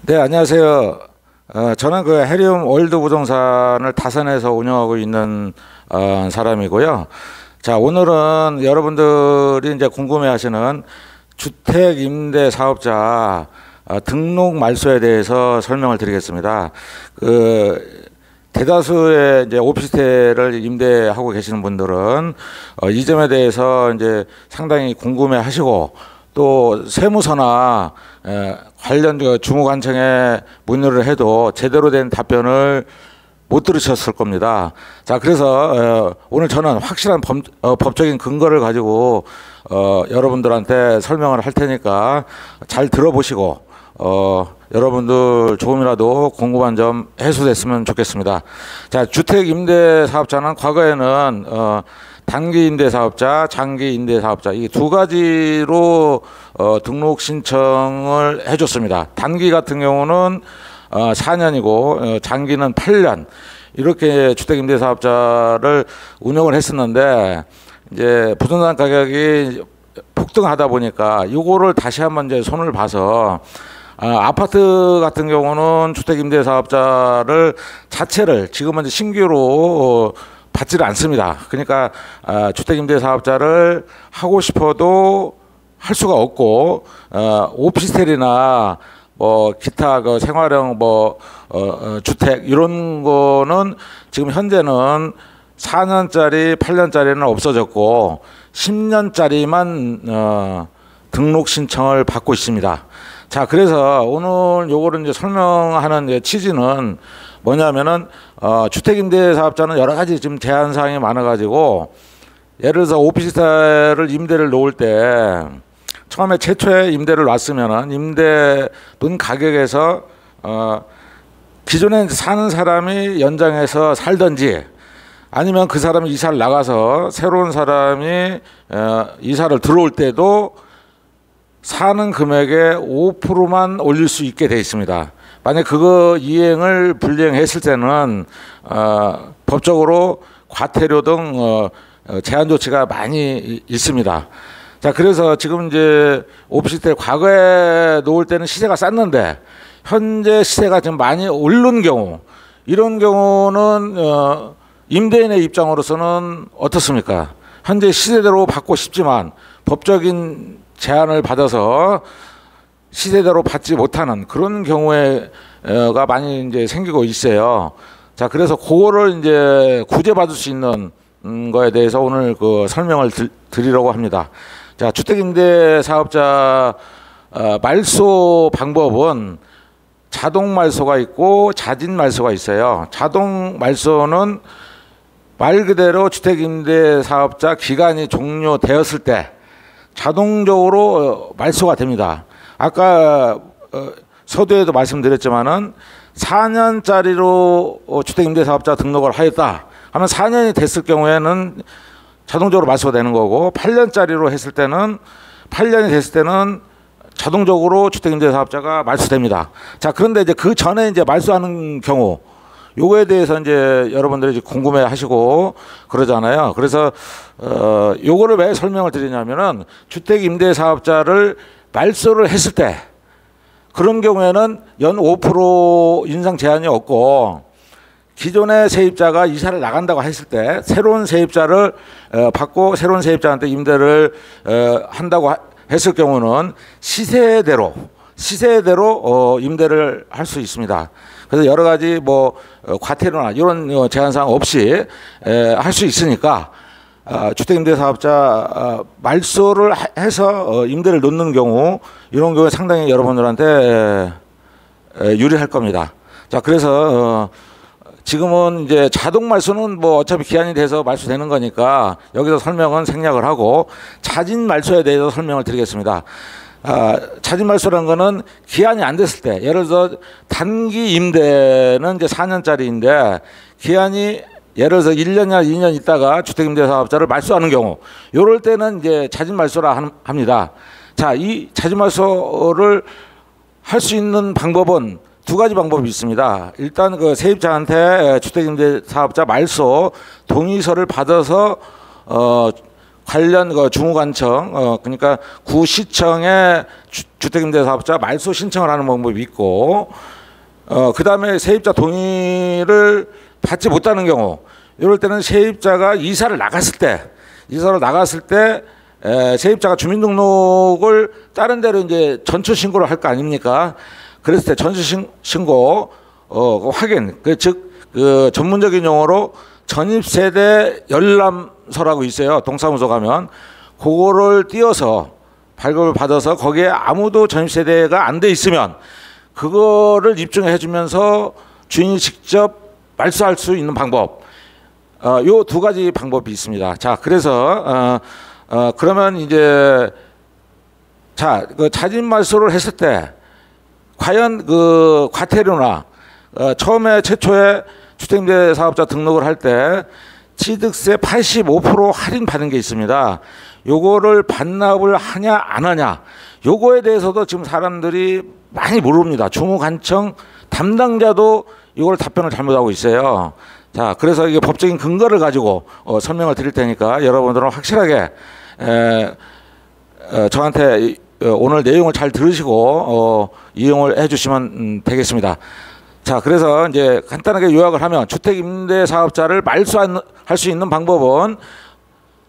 네, 안녕하세요. 저는 그 해리움 월드 부동산을 다산에서 운영하고 있는 사람이고요. 자, 오늘은 여러분들이 이제 궁금해하시는 주택 임대 사업자 등록 말소에 대해서 설명을 드리겠습니다. 대다수의 이제 오피스텔을 임대하고 계시는 분들은 이 점에 대해서 이제 상당히 궁금해하시고 또 세무서나 관련 주무관청에 문의를 해도 제대로 된 답변을 못 들으셨을 겁니다. 자, 그래서 오늘 저는 확실한 법적인 근거를 가지고 여러분들한테 설명을 할 테니까 잘 들어보시고 여러분들 조금이라도 궁금한 점 해소됐으면 좋겠습니다. 자, 주택 임대 사업자는 과거에는 단기 임대 사업자, 장기 임대 사업자 이 두 가지로 등록 신청을 해줬습니다. 단기 같은 경우는 4년이고 장기는 8년 이렇게 주택 임대 사업자를 운영을 했었는데 이제 부동산 가격이 폭등하다 보니까 이거를 다시 한번 이제 손을 봐서 아파트 같은 경우는 주택 임대 사업자를 자체를 지금은 이제 신규로 받지를 않습니다. 그러니까 주택임대사업자를 하고 싶어도 할 수가 없고 오피스텔이나 뭐 기타 그 생활형 주택 이런 거는 지금 현재는 4년짜리, 8년짜리는 없어졌고 10년짜리만 등록 신청을 받고 있습니다. 자, 그래서 오늘 요거를 이제 설명하는 취지는 뭐냐면은 주택임대사업자는 여러 가지 지금 제한 사항이 많아가지고 예를 들어서 오피스텔을 임대를 놓을 때 처음에 최초에 임대를 놨으면은 임대 돈 가격에서 기존에 사는 사람이 연장해서 살든지 아니면 그 사람이 이사를 나가서 새로운 사람이 이사를 들어올 때도 사는 금액의 5%만 올릴 수 있게 되어 있습니다. 만약 그거 이행을 불이행했을 때는 법적으로 과태료 등 제한 조치가 많이 있습니다. 자, 그래서 지금 이제 오피스텔 과거에 놓을 때는 시세가 쌌는데 현재 시세가 좀 많이 오른 경우 이런 경우는 임대인의 입장으로서는 어떻습니까? 현재 시세대로 받고 싶지만 법적인 제한을 받아서 시세대로 받지 못하는 그런 경우가 많이 이제 생기고 있어요. 자, 그래서 그거를 이제 구제받을 수 있는 거에 대해서 오늘 그 설명을 드리려고 합니다. 자, 주택임대 사업자 말소 방법은 자동 말소가 있고 자진 말소가 있어요. 자동 말소는 말 그대로 주택임대 사업자 기간이 종료되었을 때 자동적으로 말소가 됩니다. 아까 서두에도 말씀드렸지만은 4년짜리로 주택임대사업자 등록을 하였다 하면 4년이 됐을 경우에는 자동적으로 말소가 되는 거고 8년짜리로 했을 때는 8년이 됐을 때는 자동적으로 주택임대사업자가 말소됩니다. 자, 그런데 이제 그 전에 이제 말소하는 경우 요거에 대해서 이제 여러분들이 이제 궁금해 하시고 그러잖아요. 그래서 요거를 왜 설명을 드리냐면은 주택임대사업자를 말소를 했을 때 그런 경우에는 연 5% 인상 제한이 없고 기존의 세입자가 이사를 나간다고 했을 때 새로운 세입자를 받고 새로운 세입자한테 임대를 한다고 했을 경우는 시세대로 임대를 할 수 있습니다. 그래서 여러 가지 과태료나 이런 제한사항 없이 할 수 있으니까 주택임대사업자 말소를 해서 임대를 놓는 경우 이런 경우에 상당히 여러분들한테 유리할 겁니다. 자, 그래서 지금은 이제 자동 말소는 어차피 기한이 돼서 말소되는 거니까 여기서 설명은 생략을 하고 자진 말소에 대해서 설명을 드리겠습니다. 자진 말소라는 거는 기한이 안 됐을 때 예를 들어서 단기 임대는 이제 4년짜리인데 기한이 예를 들어서 1년이나 2년 있다가 주택임대사업자를 말소하는 경우 이럴 때는 이제 자진 말소라 합니다. 자, 이 자진 말소를 할 수 있는 방법은 두 가지 방법이 있습니다. 일단 그 세입자한테 주택임대사업자 말소 동의서를 받아서 관련 그 중후관청 그러니까 구시청에 주택임대사업자 말소 신청을 하는 방법이 있고 그다음에 세입자 동의를 받지 못하는 경우 이럴 때는 세입자가 이사를 나갔을 때 세입자가 주민등록을 다른 데로 이제 전처 신고를 할 거 아닙니까? 그랬을 때 전처 신고 확인 그 전문적인 용어로 전입세대 열람서라고 있어요. 동사무소 가면 그거를 띄어서 발급을 받아서 거기에 아무도 전입세대가 안 돼 있으면 그거를 입증해 주면서 주인이 직접 말소할 수 있는 방법. 요 두 가지 방법이 있습니다. 자, 그래서 그러면 이제 그 자진 말소를 했을 때 과연 그 과태료나 처음에 최초에 주택임대사업자 등록을 할 때 취득세 85% 할인 받는 게 있습니다. 요거를 반납을 하냐 안 하냐 요거에 대해서도 지금 사람들이 많이 모릅니다. 중후관청 담당자도 이걸 답변을 잘못하고 있어요. 자, 그래서 이게 법적인 근거를 가지고 설명을 드릴 테니까 여러분들은 확실하게 저한테 오늘 내용을 잘 들으시고 이용을 해주시면 되겠습니다. 자, 그래서 이제 간단하게 요약을 하면 주택임대사업자를 말소할 수 있는 방법은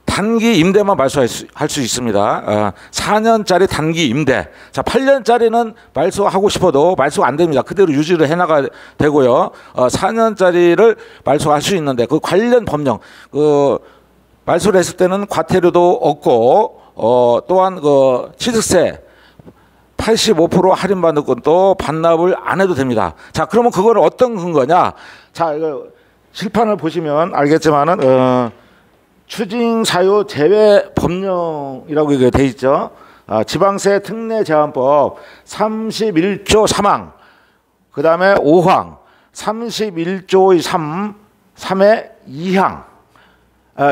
단기 임대만 말소할 수 있습니다. 4년짜리 단기 임대. 자, 8년짜리는 말소하고 싶어도 말소가 안 됩니다. 그대로 유지를 해나가야 되고요. 4년짜리를 말소할 수 있는데 그 관련 법령 말소를 했을 때는 과태료도 없고 또한 그 취득세 85% 할인받는 것도 반납을 안 해도 됩니다. 자, 그러면 그거를 어떤 근거냐? 자, 이거 실판을 보시면 알겠지만은 추징사유 제외 법령이라고 이게 돼 있죠. 지방세 특례 제한법 31조 3항, 그 다음에 5항, 31조의 3의 2항.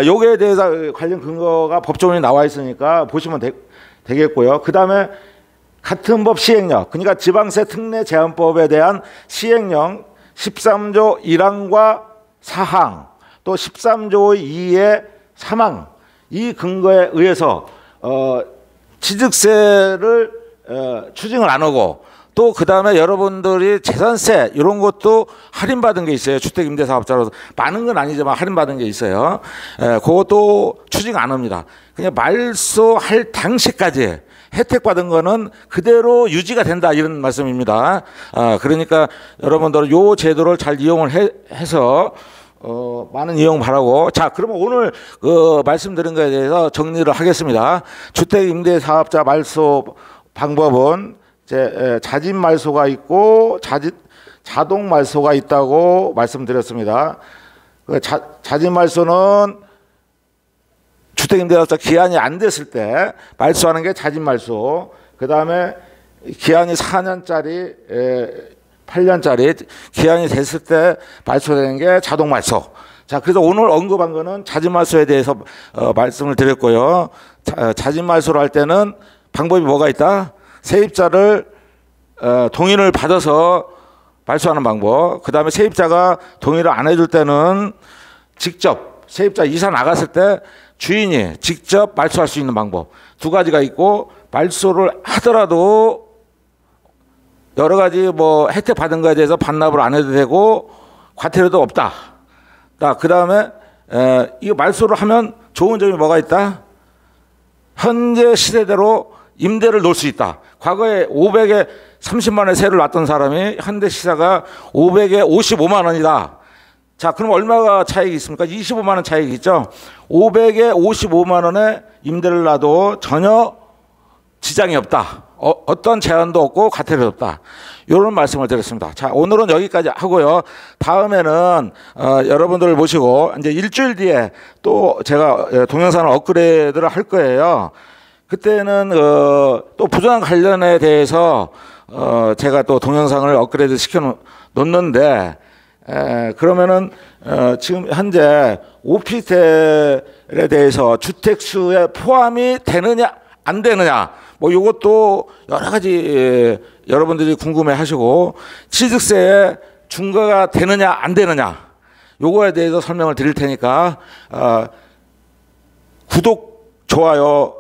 요거에 대해서 관련 근거가 법조문이 나와 있으니까 보시면 되겠고요. 그 다음에 같은 법 시행령, 그러니까 지방세 특례 제한법에 대한 시행령 13조 1항과 4항, 또 13조 2의 3항, 이 근거에 의해서 취득세를 추징을 안 하고 또 그 다음에 여러분들이 재산세 이런 것도 할인받은 게 있어요. 주택임대사업자로서 많은 건 아니지만 할인받은 게 있어요. 그것도 추징 안 합니다. 그냥 말소할 당시까지 혜택받은 거는 그대로 유지가 된다 이런 말씀입니다. 그러니까 여러분들 요 제도를 잘 이용을 해서 많은 이용 바라고. 자, 그러면 오늘 말씀드린 것에 대해서 정리를 하겠습니다. 주택임대사업자 말소 방법은 자진 말소가 있고 자동 말소가 있다고 말씀드렸습니다. 자진 말소는 주택임대사업자 기한이 안 됐을 때 말소하는 게 자진 말소. 그 다음에 기한이 4년짜리, 8년짜리 기한이 됐을 때 말소되는 게 자동 말소. 자, 그래서 오늘 언급한 거는 자진 말소에 대해서 말씀을 드렸고요. 자진 말소를 할 때는 방법이 뭐가 있다? 세입자를 동의를 받아서 말소하는 방법. 그 다음에 세입자가 동의를 안 해줄 때는 직접 세입자 이사 나갔을 때 주인이 직접 말소할 수 있는 방법. 두 가지가 있고, 말소를 하더라도 여러 가지 혜택 받은 거에 대해서 반납을 안 해도 되고 과태료도 없다. 그 다음에 이거 말소를 하면 좋은 점이 뭐가 있다? 현재 시세대로 임대를 놓을 수 있다. 과거에 500에 30만 원의 세를 놨던 사람이 현대 시세가 500에 55만 원이다. 자, 그럼 얼마가 차익이 있습니까? 25만 원 차익이 있죠. 500에 55만 원에 임대를 놔도 전혀 지장이 없다. 어떤 제한도 없고 과태료도 없다. 이런 말씀을 드렸습니다. 자, 오늘은 여기까지 하고요. 다음에는 여러분들을 모시고 이제 일주일 뒤에 또 제가 동영상을 업그레이드를 할 거예요. 그때는 또 부동산 관련에 대해서 제가 또 동영상을 업그레이드 시켜 놓는데 그러면은 지금 현재 오피스텔에 대해서 주택수에 포함이 되느냐 안 되느냐 이것도 여러 가지 여러분들이 궁금해하시고 취득세에 중과가 되느냐 안 되느냐 요거에 대해서 설명을 드릴 테니까 구독 좋아요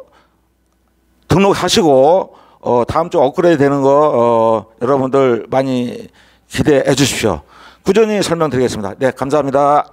등록하시고 다음 주 업그레이드 되는 거 여러분들 많이 기대해 주십시오. 꾸준히 설명드리겠습니다. 네, 감사합니다.